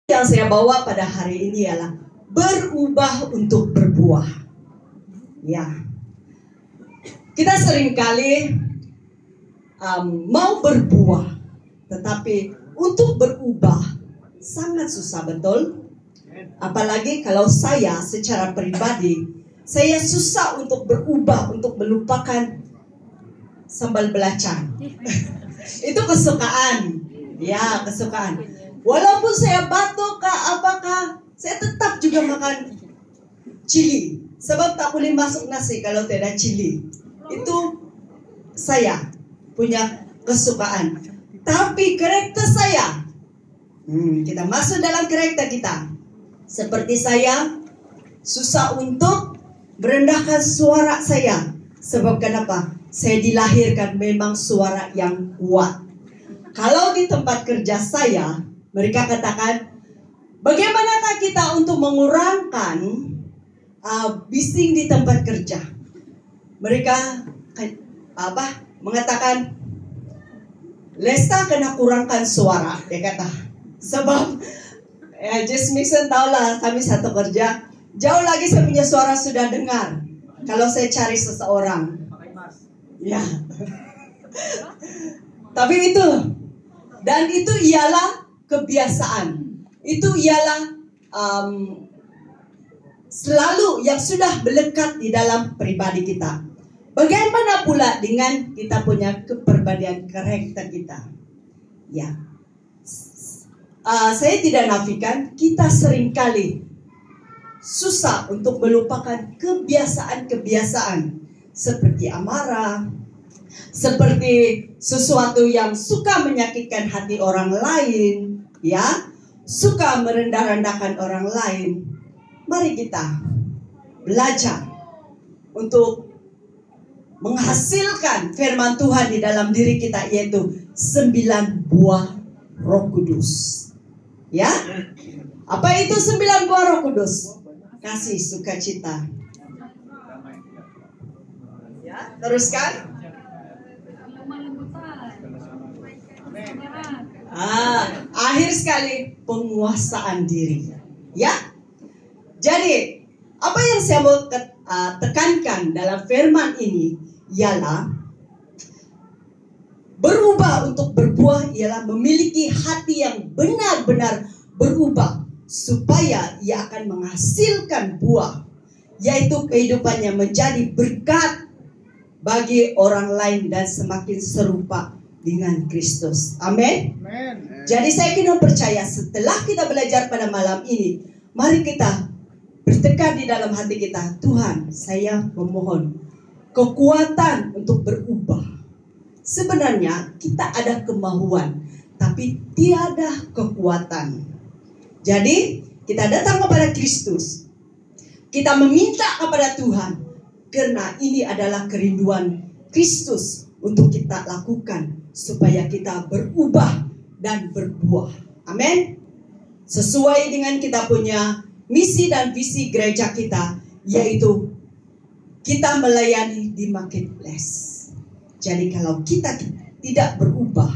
Yang saya bawa pada hari ini ialah berubah untuk berbuah. Ya, kita seringkali mau berbuah, tetapi untuk berubah sangat susah, betul? Apalagi kalau saya secara pribadi, saya susah untuk berubah, untuk melupakan sambal belacan. Itu kesukaan, ya kesukaan. Walaupun saya batuk kah apakah, saya tetap juga makan cili. Sebab tak boleh masuk nasi kalau tidak cili. Itu saya punya kesukaan. Tapi karakter saya, kita masuk dalam karakter kita. Seperti saya, susah untuk merendahkan suara saya. Sebab kenapa? Saya dilahirkan memang suara yang kuat. Kalau di tempat kerja saya, mereka katakan, bagaimanakah kita untuk mengurangkan bising di tempat kerja? Mereka mengatakan, Lesta kena kurangkan suara, dia kata. Sebab Jess Mixon tahulah kami satu kerja, jauh lagi saya punya suara sudah dengar. Kalau saya cari seseorang, ya. Tapi itu, dan itu ialah kebiasaan. Itu ialah selalu yang sudah melekat di dalam pribadi kita. Bagaimana pula dengan kita punya kepribadian karakter kita? Ya, saya tidak nafikan kita seringkali susah untuk melupakan kebiasaan-kebiasaan seperti amarah, seperti sesuatu yang suka menyakitkan hati orang lain, ya, suka merendah-rendahkan orang lain. Mari kita belajar untuk menghasilkan firman Tuhan di dalam diri kita, yaitu 9 buah Roh Kudus. Ya, apa itu 9 buah Roh Kudus? Kasih, sukacita. Ya, teruskan. Akhir sekali, penguasaan diri. Ya, jadi apa yang saya mau tekankan dalam firman ini ialah berubah untuk berbuah ialah memiliki hati yang benar-benar berubah supaya ia akan menghasilkan buah, yaitu kehidupannya menjadi berkat bagi orang lain dan semakin serupa dengan Kristus. Amin. Jadi saya kena percaya setelah kita belajar pada malam ini, mari kita bertekad di dalam hati kita, Tuhan, saya memohon kekuatan untuk berubah. Sebenarnya kita ada kemauan, tapi tiada kekuatan. Jadi kita datang kepada Kristus, kita meminta kepada Tuhan, karena ini adalah kerinduan Kristus untuk kita lakukan supaya kita berubah dan berbuah. Amin. Sesuai dengan kita punya misi dan visi gereja kita, yaitu kita melayani di marketplace. Jadi kalau kita tidak berubah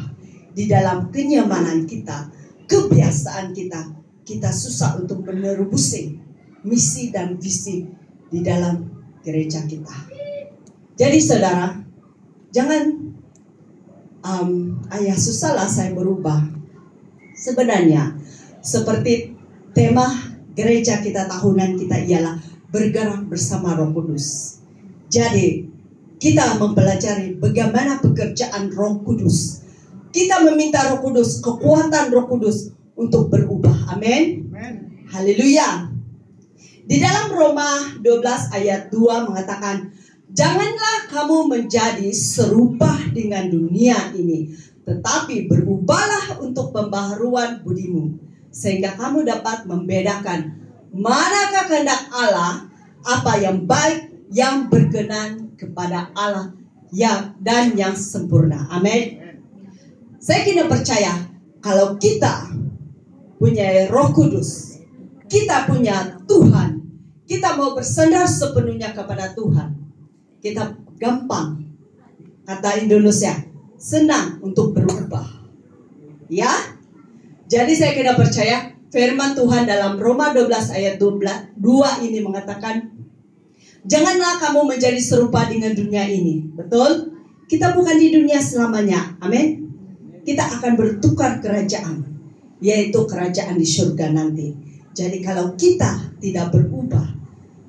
di dalam kenyamanan kita, kebiasaan kita, kita susah untuk menerusi misi dan visi di dalam gereja kita. Jadi saudara, jangan ayah susahlah saya berubah. Sebenarnya seperti tema gereja kita tahunan kita ialah bergerak bersama Roh Kudus. Jadi kita mempelajari bagaimana pekerjaan Roh Kudus. Kita meminta Roh Kudus, kekuatan Roh Kudus untuk berubah. Amin. Haleluya. Di dalam Roma 12 ayat 2 mengatakan, janganlah kamu menjadi serupa dengan dunia ini, tetapi berubahlah untuk pembaharuan budimu, sehingga kamu dapat membedakan manakah kehendak Allah, apa yang baik, yang berkenan kepada Allah dan yang sempurna. Amin. Saya kena percaya kalau kita punya Roh Kudus, kita punya Tuhan, kita mau bersandar sepenuhnya kepada Tuhan, kita gampang, kata Indonesia, senang untuk berubah. Ya, jadi saya kena percaya firman Tuhan dalam Roma 12 ayat 2 ini mengatakan, janganlah kamu menjadi serupa dengan dunia ini. Betul? Kita bukan di dunia selamanya. Amin. Kita akan bertukar kerajaan, yaitu kerajaan di surga nanti. Jadi kalau kita tidak berubah,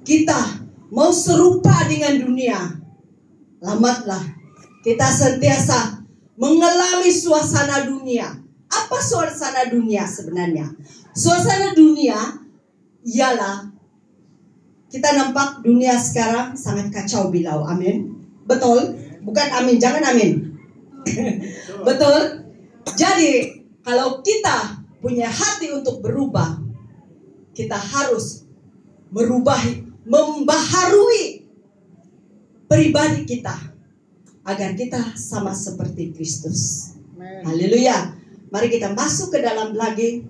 kita mau serupa dengan dunia, lambatlah kita sentiasa mengalami suasana dunia. Apa suasana dunia sebenarnya? Suasana dunia ialah kita nampak dunia sekarang sangat kacau bilau. Amin. Betul? Bukan amin, jangan amin. Betul? Jadi kalau kita punya hati untuk berubah, kita harus membaharui pribadi kita agar kita sama seperti Kristus. Haleluya. Mari kita masuk ke dalam lagi.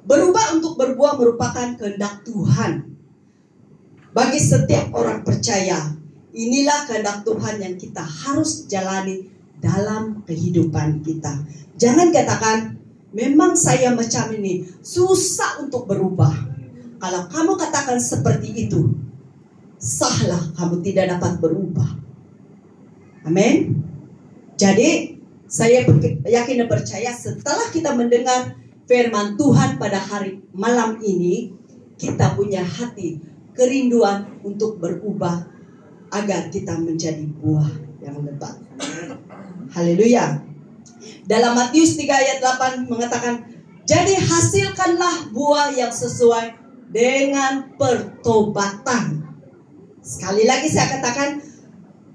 Berubah untuk berbuah merupakan kehendak Tuhan. Bagi setiap orang percaya, inilah kehendak Tuhan yang kita harus jalani dalam kehidupan kita. Jangan katakan, memang saya macam ini, susah untuk berubah. Kalau kamu katakan seperti itu, sahlah kamu tidak dapat berubah. Amin. Jadi, saya yakin dan percaya setelah kita mendengar firman Tuhan pada hari malam ini, kita punya hati kerinduan untuk berubah agar kita menjadi buah yang lebat. Haleluya. Dalam Matius 3 ayat 8 mengatakan, jadi hasilkanlah buah yang sesuai dengan pertobatan. Sekali lagi saya katakan,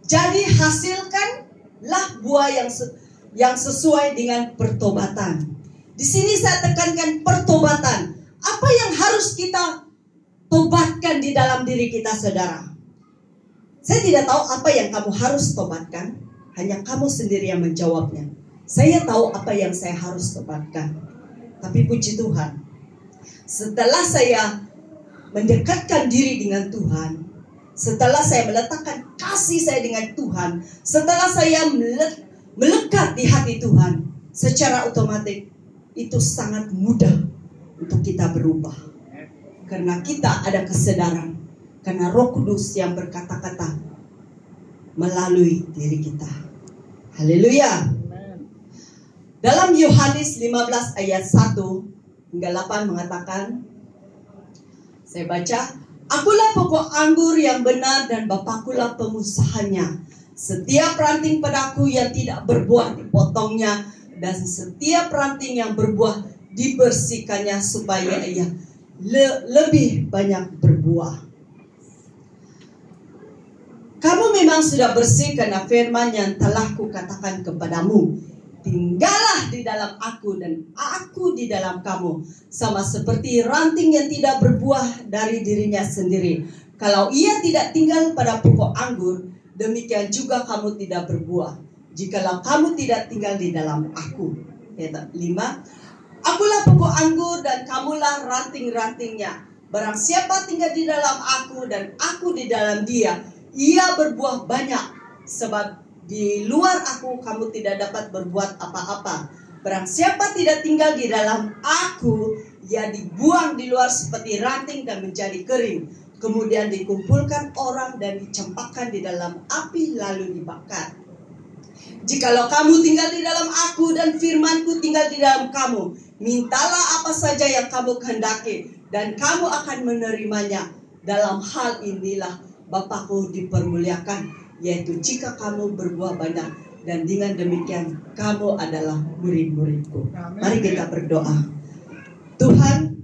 jadi hasilkanlah buah yang sesuai dengan pertobatan. Di sini saya tekankan pertobatan. Apa yang harus kita tobatkan di dalam diri kita, saudara? Saya tidak tahu apa yang kamu harus tobatkan. Hanya kamu sendiri yang menjawabnya. Saya tahu apa yang saya harus tobatkan. Tapi puji Tuhan, setelah saya mendekatkan diri dengan Tuhan, setelah saya meletakkan kasih saya dengan Tuhan, setelah saya melekat di hati Tuhan, secara otomatis itu sangat mudah untuk kita berubah. Karena kita ada kesadaran, karena Roh Kudus yang berkata-kata melalui diri kita. Haleluya. Dalam Yohanes 15 ayat 1 hingga 8 mengatakan, saya baca, akulah pokok anggur yang benar dan Bapakulah pengusahanya. Setiap ranting padaku yang tidak berbuah dipotongnya, dan setiap ranting yang berbuah dibersihkannya supaya ia lebih banyak berbuah. Kamu memang sudah bersih karena firman yang telah kukatakan kepadamu. Tinggallah di dalam aku dan aku di dalam kamu. Sama seperti ranting yang tidak berbuah dari dirinya sendiri. Kalau ia tidak tinggal pada pokok anggur, demikian juga kamu tidak berbuah. Jikalau kamu tidak tinggal di dalam aku. Ayat 5. Akulah pokok anggur dan kamulah ranting-rantingnya. Barang siapa tinggal di dalam aku dan aku di dalam dia, ia berbuah banyak, sebab di luar aku kamu tidak dapat berbuat apa-apa. Barang siapa tidak tinggal di dalam aku, ia dibuang di luar seperti ranting dan menjadi kering. Kemudian dikumpulkan orang dan dicampakkan di dalam api lalu dibakar. Jikalau kamu tinggal di dalam aku dan firmanku tinggal di dalam kamu, mintalah apa saja yang kamu kehendaki dan kamu akan menerimanya. Dalam hal inilah Bapakku dipermuliakan, yaitu jika kamu berbuah banyak, dan dengan demikian kamu adalah murid-muridku. Mari kita berdoa. Tuhan,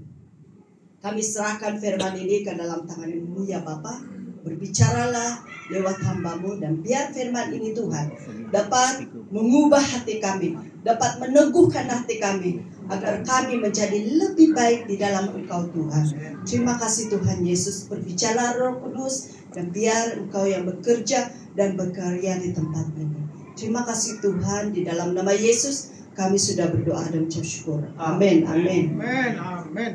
kami serahkan firman ini ke dalam tangan-Mu ya Bapa. Berbicaralah lewat hamba-Mu, dan biar firman ini Tuhan dapat mengubah hati kami, dapat meneguhkan hati kami, agar kami menjadi lebih baik di dalam Engkau Tuhan. Terima kasih Tuhan Yesus, berbicara Roh Kudus, dan biar Engkau yang bekerja dan berkarya di tempat ini. Terima kasih Tuhan, di dalam nama Yesus kami sudah berdoa dan mengucap syukur. Amin. Amin. Amin. Amin.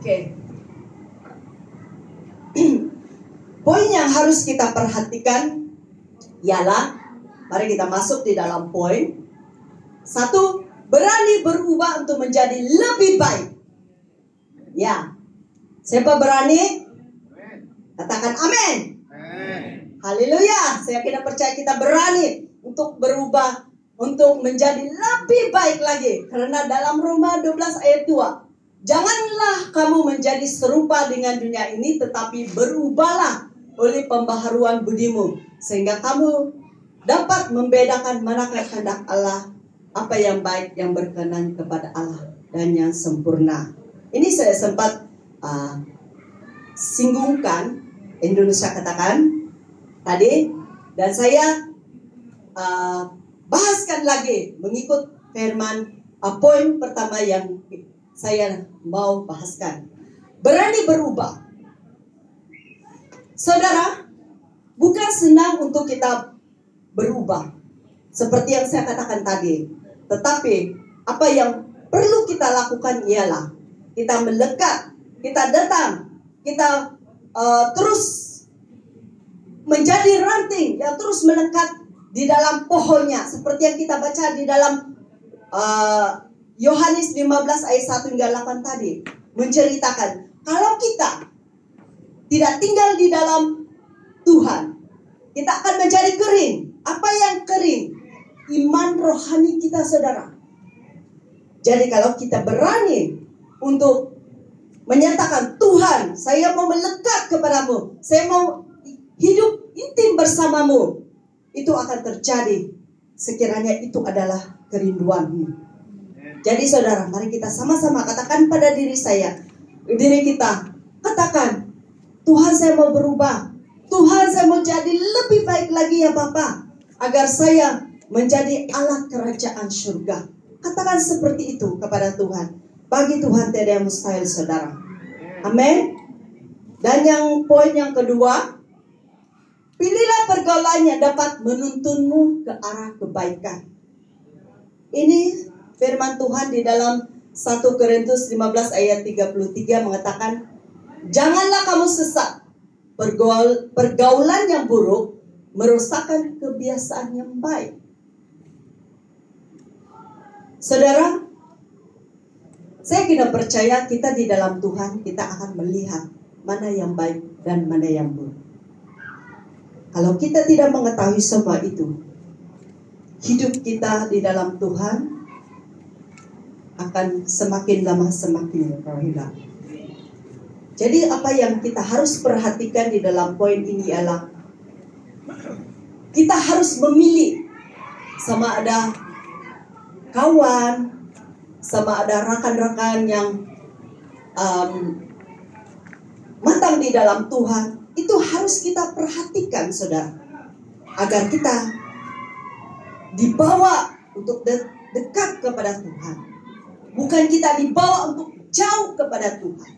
Oke. Poin yang harus kita perhatikan ialah, mari kita masuk di dalam poin. 1, berani berubah untuk menjadi lebih baik. Ya, siapa berani? Katakan amin. Haleluya. Saya kira percaya kita berani untuk berubah, untuk menjadi lebih baik lagi. Karena dalam Roma 12 ayat 2, janganlah kamu menjadi serupa dengan dunia ini, tetapi berubahlah oleh pembaharuan budimu, sehingga kamu dapat membedakan manakah kehendak Allah, apa yang baik, yang berkenan kepada Allah, dan yang sempurna. Ini saya sempat singgungkan, Indonesia katakan tadi, dan saya bahaskan lagi mengikut firman. Poin pertama yang saya mau bahaskan, berani berubah. Saudara, bukan senang untuk kita berubah seperti yang saya katakan tadi, tetapi apa yang perlu kita lakukan ialah kita melekat, kita datang, kita terus menjadi ranting yang terus melekat di dalam pohonnya, seperti yang kita baca di dalam Yohanes 15 ayat 1 hingga 8 tadi, menceritakan kalau kita tidak tinggal di dalam Tuhan, kita akan menjadi kering. Apa yang kering? Iman rohani kita, saudara. Jadi kalau kita berani untuk menyatakan, Tuhan, saya mau melekat kepadamu, saya mau hidup intim bersamamu, itu akan terjadi sekiranya itu adalah kerinduanmu. Jadi saudara, mari kita sama-sama katakan pada diri kita, katakan, Tuhan, saya mau berubah. Tuhan, saya mau jadi lebih baik lagi ya Bapa, agar saya menjadi alat kerajaan surga. Katakan seperti itu kepada Tuhan. Bagi Tuhan tidak ada yang mustahil, saudara. Amin. Dan yang poin yang kedua, pilihlah pergaulan yang dapat menuntunmu ke arah kebaikan. Ini firman Tuhan di dalam 1 Korintus 15 ayat 33 mengatakan, janganlah kamu sesat. Pergaulan yang buruk merusakkan kebiasaan yang baik. Saudara, saya kira percaya kita di dalam Tuhan, kita akan melihat mana yang baik dan mana yang buruk. Kalau kita tidak mengetahui semua itu, hidup kita di dalam Tuhan akan semakin lama semakin hilang. Jadi apa yang kita harus perhatikan di dalam poin ini ialah kita harus memilih, sama ada kawan, sama ada rakan-rakan yang matang di dalam Tuhan. Itu harus kita perhatikan, saudara, agar kita dibawa untuk dekat kepada Tuhan, bukan kita dibawa untuk jauh kepada Tuhan.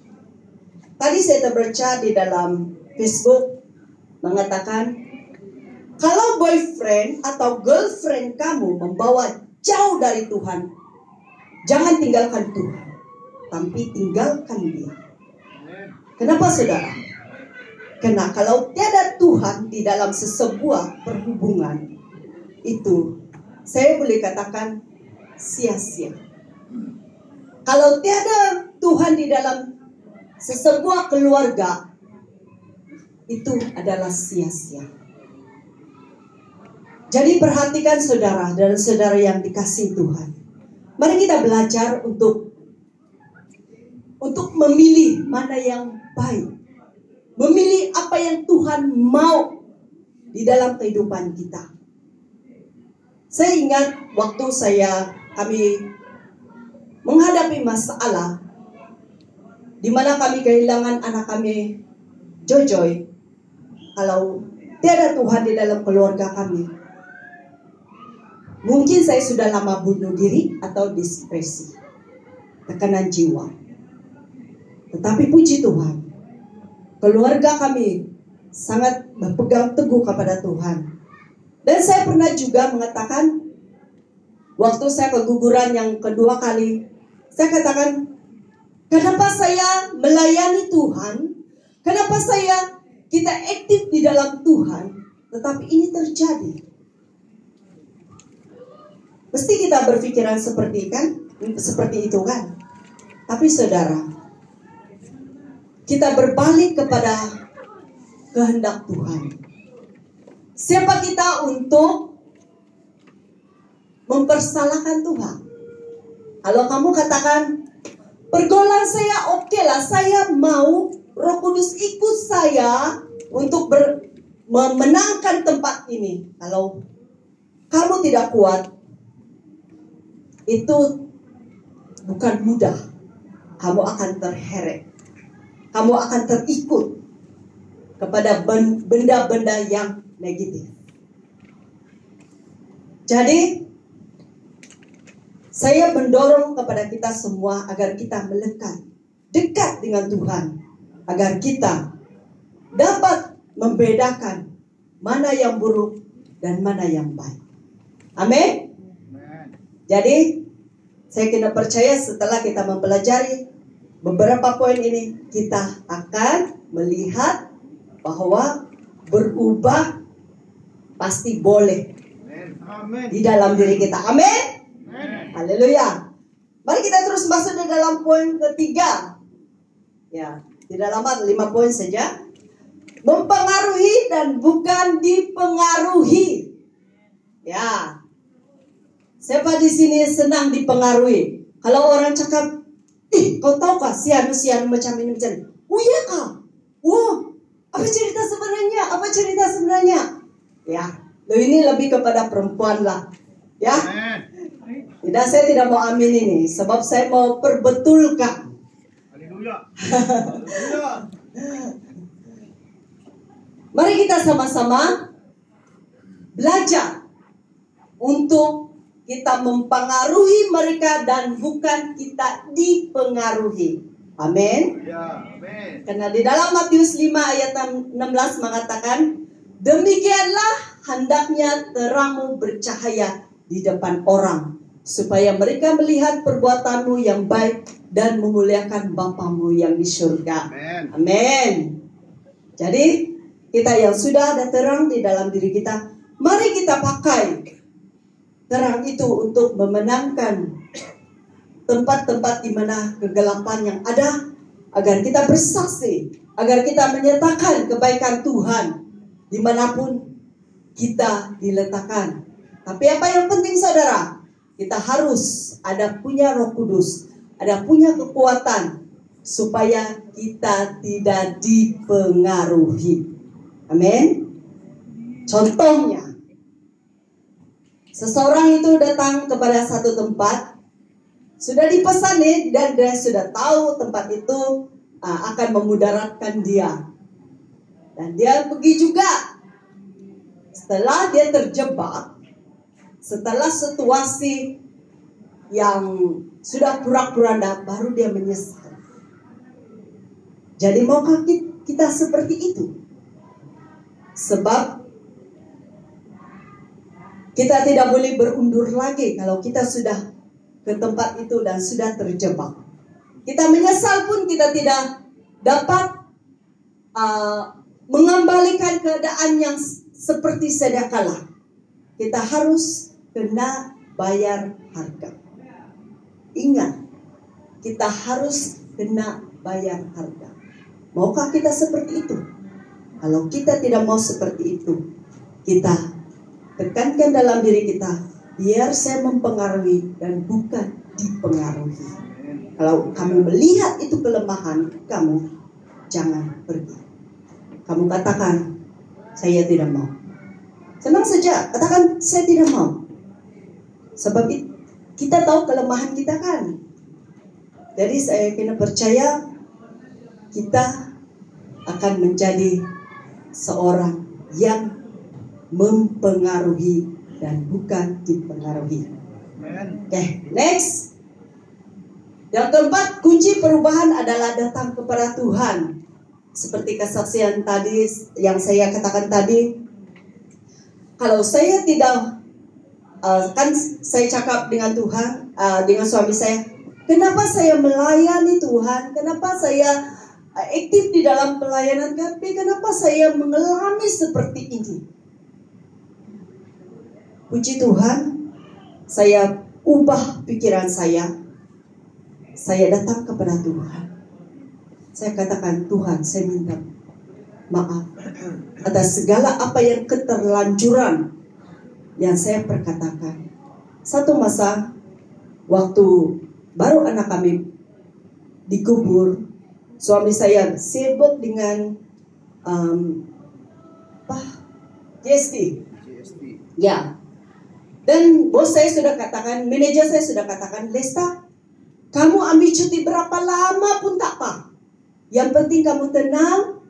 Tadi saya terbaca di dalam Facebook mengatakan, kalau boyfriend atau girlfriend kamu membawa jauh dari Tuhan, jangan tinggalkan Tuhan, tapi tinggalkan dia. Kenapa, saudara? Karena kalau tiada Tuhan di dalam sesebuah perhubungan, itu saya boleh katakan sia-sia. Kalau tiada Tuhan di dalam sesebuah keluarga, itu adalah sia-sia. Jadi perhatikan saudara dan saudara yang dikasihi Tuhan. Mari kita belajar untuk memilih mana yang baik. Memilih apa yang Tuhan mau di dalam kehidupan kita. Saya ingat waktu kami menghadapi masalah di mana kami kehilangan anak kami, Jojoy. Kalau tiada Tuhan di dalam keluarga kami, mungkin saya sudah lama bunuh diri atau depresi, tekanan jiwa. Tetapi puji Tuhan, keluarga kami sangat berpegang teguh kepada Tuhan. Dan saya pernah juga mengatakan, waktu saya keguguran yang kedua kali, saya katakan, kenapa saya melayani Tuhan? Kenapa kita aktif di dalam Tuhan, tetapi ini terjadi? Mesti kita berpikiran seperti itu kan. Tapi saudara, kita berbalik kepada kehendak Tuhan. Siapa kita untuk mempersalahkan Tuhan? Kalau kamu katakan, pergaulan saya oke lah, saya mau Roh Kudus ikut saya untuk memenangkan tempat ini. Kalau kamu tidak kuat, itu bukan mudah. Kamu akan terheret. Kamu akan terikut kepada benda-benda yang negatif. Jadi, saya mendorong kepada kita semua agar kita melekat dekat dengan Tuhan, agar kita dapat membedakan mana yang buruk dan mana yang baik. Amin. Jadi, saya kena percaya setelah kita mempelajari beberapa poin ini, kita akan melihat bahwa berubah pasti boleh di dalam diri kita. Amin. Haleluya. Mari kita terus masuk di dalam poin ketiga. Ya, tidak lama, 5 poin saja. Mempengaruhi dan bukan dipengaruhi. Ya. Siapa di sini senang dipengaruhi? Kalau orang cakap, kau tahu kah sianu macam ini macam ini? Oh iya kah? Wah, apa cerita sebenarnya? Ya, ini lebih kepada perempuan lah. Ya. Tidak, saya tidak mau amin ini, sebab saya mau perbetulkan. Haleluya. Mari kita sama-sama belajar untuk kita mempengaruhi mereka dan bukan kita dipengaruhi. Amin. Ya, amin. Karena di dalam Matius 5 ayat 16 mengatakan, demikianlah hendaknya terangmu bercahaya di depan orang, supaya mereka melihat perbuatanmu yang baik dan memuliakan Bapamu yang di surga. Amin. Amin. Jadi kita yang sudah ada terang di dalam diri kita, mari kita pakai terang itu untuk memenangkan tempat-tempat di mana kegelapan yang ada, agar kita bersaksi, agar kita menyatakan kebaikan Tuhan dimanapun kita diletakkan. Tapi apa yang penting saudara, kita harus ada punya Roh Kudus, ada punya kekuatan supaya kita tidak dipengaruhi. Amin. Contohnya, seseorang itu datang kepada satu tempat, sudah dipesani dan dia sudah tahu tempat itu akan memudaratkan dia. Dan dia pergi juga. Setelah dia terjebak, setelah situasi yang sudah pura-puranda, baru dia menyesal. Jadi maukah kita seperti itu? Sebab kita tidak boleh berundur lagi kalau kita sudah ke tempat itu dan sudah terjebak. Kita menyesal pun kita tidak dapat mengembalikan keadaan yang seperti sedia kala. Kita harus kena bayar harga. Ingat, kita harus kena bayar harga. Maukah kita seperti itu? Kalau kita tidak mau seperti itu, kita tekankan dalam diri kita, biar saya mempengaruhi dan bukan dipengaruhi. Kalau kamu melihat itu kelemahan, kamu jangan pergi. Kamu katakan, saya tidak mau. Senang saja, katakan saya tidak mau. Sebab kita tahu kelemahan kita kan. Jadi saya kena percaya kita akan menjadi seorang yang mempengaruhi dan bukan dipengaruhi. Oke, next. Yang keempat, kunci perubahan adalah datang kepada Tuhan. Seperti kesaksian tadi yang saya katakan tadi. Kalau saya tidak, kan saya cakap dengan Tuhan, dengan suami saya, kenapa saya melayani Tuhan? Kenapa saya aktif di dalam pelayanan? Tapi kenapa saya mengalami seperti ini? Puji Tuhan, saya ubah pikiran saya datang kepada Tuhan. Saya katakan, Tuhan, saya minta maaf atas segala apa yang keterlanjuran yang saya perkatakan. Satu masa, waktu baru anak kami dikubur, suami saya sibuk dengan GST. Ya. Dan bos saya sudah katakan, manajer saya sudah katakan, Lesta, kamu ambil cuti berapa lama pun tak apa. Yang penting kamu tenang,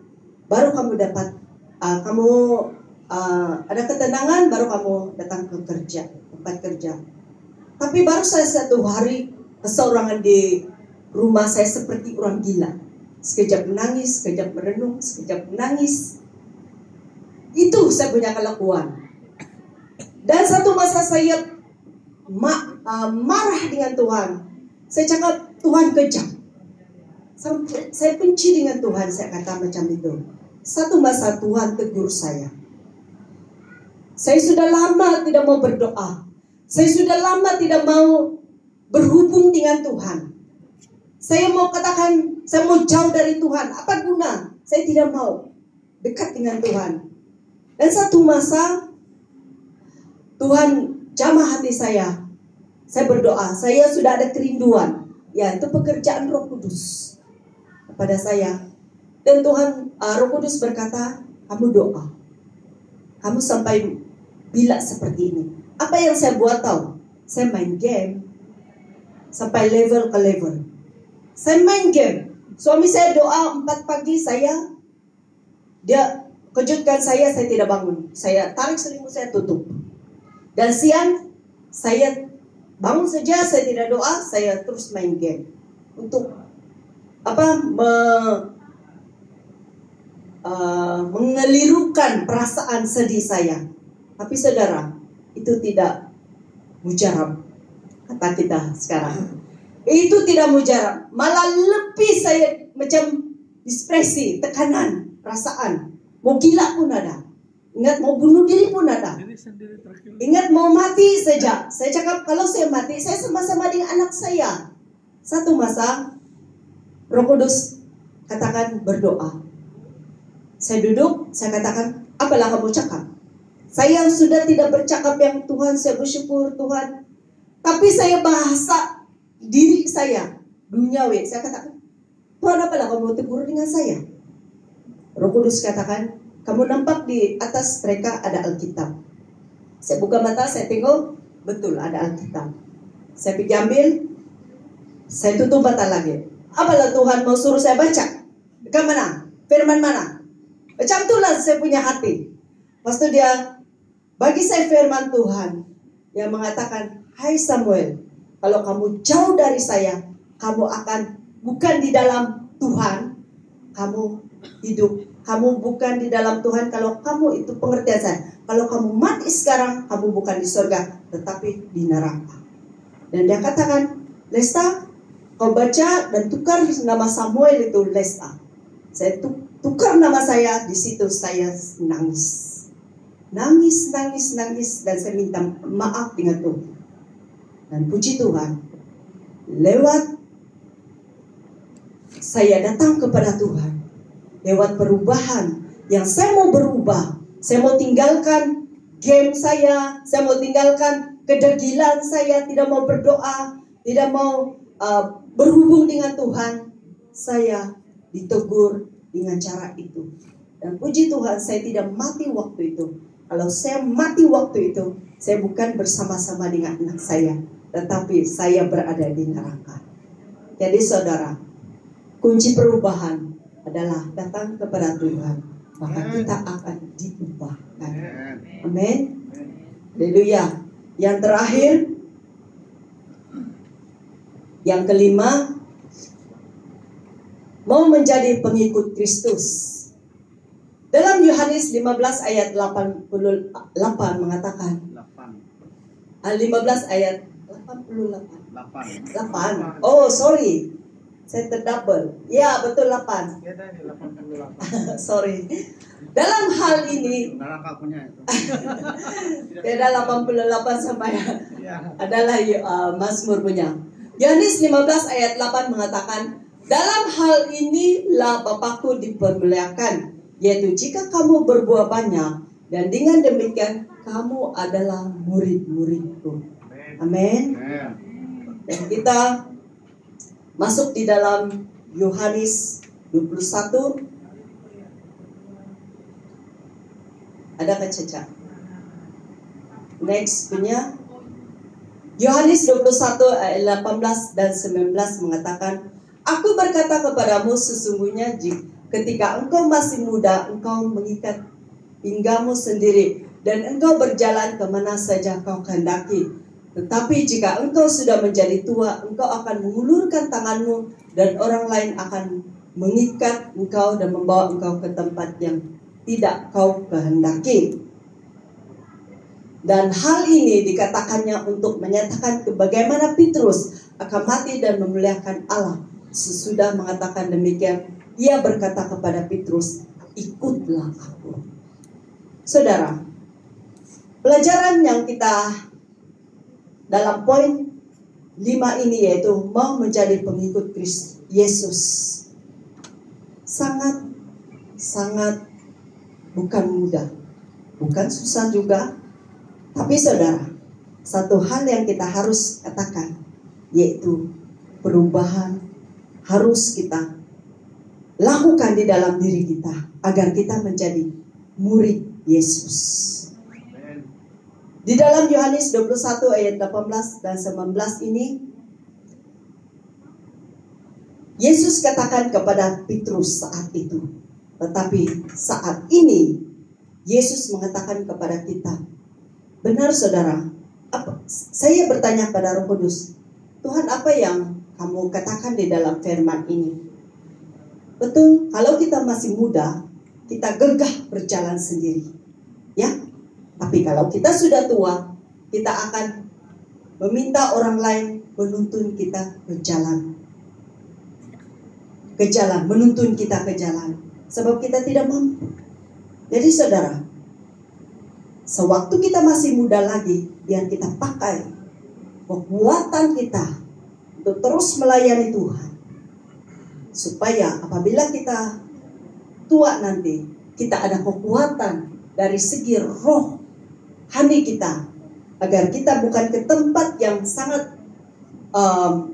baru kamu dapat, ada ketenangan, baru kamu datang ke tempat kerja. Tapi baru saya satu hari keseorangan di rumah, saya seperti orang gila. Sekejap menangis, sekejap merenung, sekejap menangis. Itu saya punya kelakuan. Dan satu masa saya marah dengan Tuhan. Saya cakap, Tuhan kejam. Saya benci dengan Tuhan, saya kata macam itu. Satu masa Tuhan tegur saya. Saya sudah lama tidak mau berdoa. Saya sudah lama tidak mau berhubung dengan Tuhan. Saya mau katakan, saya mau jauh dari Tuhan. Apa guna? Saya tidak mau dekat dengan Tuhan. Dan satu masa Tuhan jamah hati saya. Saya berdoa, saya sudah ada kerinduan. Ya, itu pekerjaan Roh Kudus kepada saya. Dan Tuhan, Roh Kudus berkata, kamu doa. Kamu sampai bila seperti ini. Apa yang saya buat tahu? Saya main game. Sampai level ke level. Saya main game. Suami saya doa 4 pagi, dia kejutkan saya tidak bangun. Saya tarik selimut, saya tutup. Dan siang, saya bangun saja, saya tidak doa, saya terus main game. Untuk mengelirukan perasaan sedih saya. Tapi saudara, itu tidak mujarab, kata kita sekarang. Itu tidak mujarab, malah lebih saya macam depresi, tekanan, perasaan. Mau gila pun ada. Ingat mau bunuh diri pun ada. Ingat mau mati saja. Saya cakap kalau saya mati, saya sama-sama dengan anak saya. Satu masa, Roh Kudus katakan berdoa. Saya duduk, saya katakan, apalah kamu cakap? Saya sudah tidak bercakap yang Tuhan, saya bersyukur Tuhan. Tapi saya bahasa diri saya, duniawi. Saya katakan, Tuhan apalah kamu tegur dengan saya? Roh Kudus katakan, kamu nampak di atas mereka ada Alkitab. Saya buka mata, saya tengok, betul ada Alkitab. Saya pergi ambil, saya tutup mata lagi. Apalah Tuhan mau suruh saya baca? Dekat mana? Firman mana? Macam itulah saya punya hati. Lepas itu dia bagi saya firman Tuhan yang mengatakan, hai Samuel, kalau kamu jauh dari saya, kamu akan bukan di dalam Tuhan, kamu hidup. Kamu bukan di dalam Tuhan kalau kamu itu pengertian saya. Kalau kamu mati sekarang, kamu bukan di surga, tetapi di neraka. Dan dia katakan, Lesta, kau baca dan tukar nama Samuel itu Lesta. Saya tukar nama saya, di situ saya nangis. Nangis, dan saya minta maaf dengan Tuhan. Dan puji Tuhan, lewat saya datang kepada Tuhan. Lewat perubahan yang saya mau berubah, saya mau tinggalkan game saya mau tinggalkan kedegilan saya, tidak mau berdoa, tidak mau berhubung dengan Tuhan. Saya ditegur dengan cara itu. Dan puji Tuhan, saya tidak mati waktu itu. Kalau saya mati waktu itu, saya bukan bersama-sama dengan anak saya, tetapi saya berada di neraka. Jadi saudara, kunci perubahan adalah datang kepada Tuhan, maka kita akan diubahkan. Amin. Haleluya. Yang terakhir, yang kelima, mau menjadi pengikut Kristus. Dalam Yohanes 15 ayat 88 mengatakan, 15 ayat 88. Oh, sorry. Saya terdouble. Ya, betul 8. Sorry. Dalam hal ini, beda 88 sama adalah Mazmur punya. Yohanes 15 ayat 8 mengatakan, dalam hal inilah Bapakku dipermuliakan, yaitu jika kamu berbuah banyak, dan dengan demikian kamu adalah murid-muridku. Amin. Dan kita masuk di dalam Yohanes 21. Ada Caca? Next punya Yohanes 21 ayat 18 dan 19 mengatakan, Aku berkata kepadamu sesungguhnya ketika engkau masih muda, engkau mengikat pinggamu sendiri dan engkau berjalan kemana saja kau kehendaki. Tetapi jika engkau sudah menjadi tua, engkau akan mengulurkan tanganmu dan orang lain akan mengikat engkau dan membawa engkau ke tempat yang tidak kau kehendaki. Dan hal ini dikatakannya untuk menyatakan bagaimana Petrus akan mati dan memuliakan Allah. Sesudah mengatakan demikian, ia berkata kepada Petrus, ikutlah aku. Saudara, pelajaran yang kita dalam poin 5 ini yaitu mau menjadi pengikut Kristus Yesus sangat bukan mudah, bukan susah juga. Tapi saudara, satu hal yang kita harus katakan yaitu perubahan harus kita lakukan di dalam diri kita agar kita menjadi murid Yesus. Di dalam Yohanes 21 ayat 18 dan 19 ini, Yesus katakan kepada Petrus saat itu. Tetapi saat ini Yesus mengatakan kepada kita, benar saudara, saya bertanya pada Roh Kudus, Tuhan apa yang kamu katakan di dalam firman ini? Betul, kalau kita masih muda, kita gegah berjalan sendiri. Ya, tapi kalau kita sudah tua, kita akan meminta orang lain menuntun kita ke jalan. Menuntun kita ke jalan. Sebab kita tidak mampu. Jadi saudara, sewaktu kita masih muda lagi, biar kita pakai kekuatan kita untuk terus melayani Tuhan. Supaya apabila kita tua nanti, kita ada kekuatan dari segi rohani kita. Agar kita bukan ke tempat yang sangat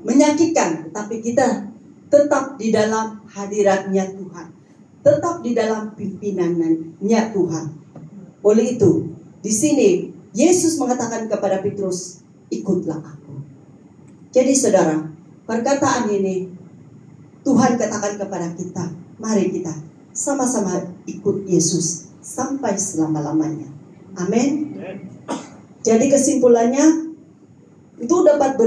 menyakitkan, tapi kita tetap di dalam hadiratnya Tuhan. Tetap di dalam pimpinannya Tuhan. Oleh itu, di sini Yesus mengatakan kepada Petrus, ikutlah aku. Jadi saudara, perkataan ini Tuhan katakan kepada kita, mari kita sama-sama ikut Yesus sampai selama-lamanya. Amin. Jadi kesimpulannya, untuk dapat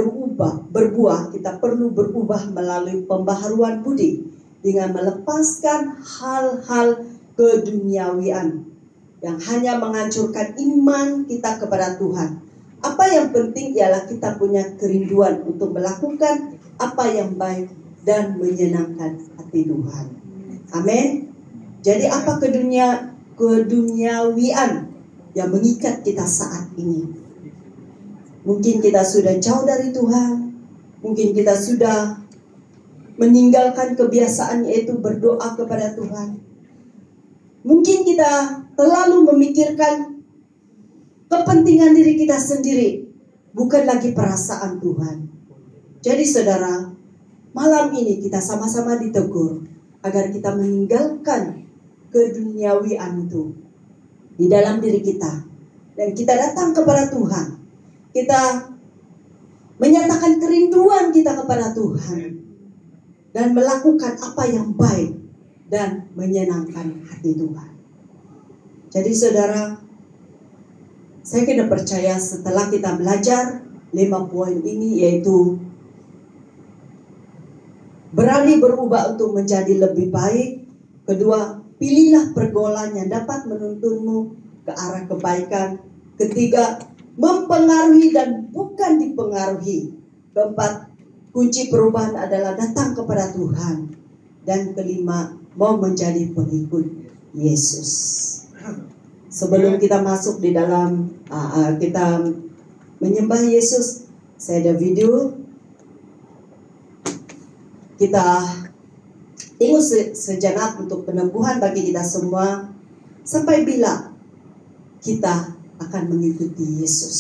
berbuah, kita perlu berubah melalui pembaharuan budi dengan melepaskan hal-hal keduniawian yang hanya menghancurkan iman kita kepada Tuhan. Apa yang penting ialah kita punya kerinduan untuk melakukan apa yang baik dan menyenangkan hati Tuhan. Amin. Jadi apa keduniawian yang mengikat kita saat ini? Mungkin kita sudah jauh dari Tuhan. Mungkin kita sudah meninggalkan kebiasaan yaitu berdoa kepada Tuhan. Mungkin kita terlalu memikirkan kepentingan diri kita sendiri, bukan lagi perasaan Tuhan. Jadi saudara, malam ini kita sama-sama ditegur agar kita meninggalkan keduniawian itu di dalam diri kita. Dan kita datang kepada Tuhan. Kita menyatakan kerinduan kita kepada Tuhan. Dan melakukan apa yang baik dan menyenangkan hati Tuhan. Jadi saudara, saya kena percaya setelah kita belajar 5 poin ini, yaitu berani berubah untuk menjadi lebih baik. Kedua, pilihlah pergaulan yang dapat menuntunmu ke arah kebaikan. Ketiga, mempengaruhi dan bukan dipengaruhi. Keempat, kunci perubahan adalah datang kepada Tuhan. Dan kelima, mau menjadi pengikut Yesus. Sebelum kita masuk di dalam kita menyembah Yesus. Saya ada video. Kita tengok sejenak untuk peneguhan bagi kita semua. Sampai bila kita akan mengikuti Yesus?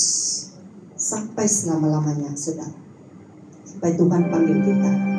Sampai selama-lamanya, saudara. Sampai Tuhan panggil kita.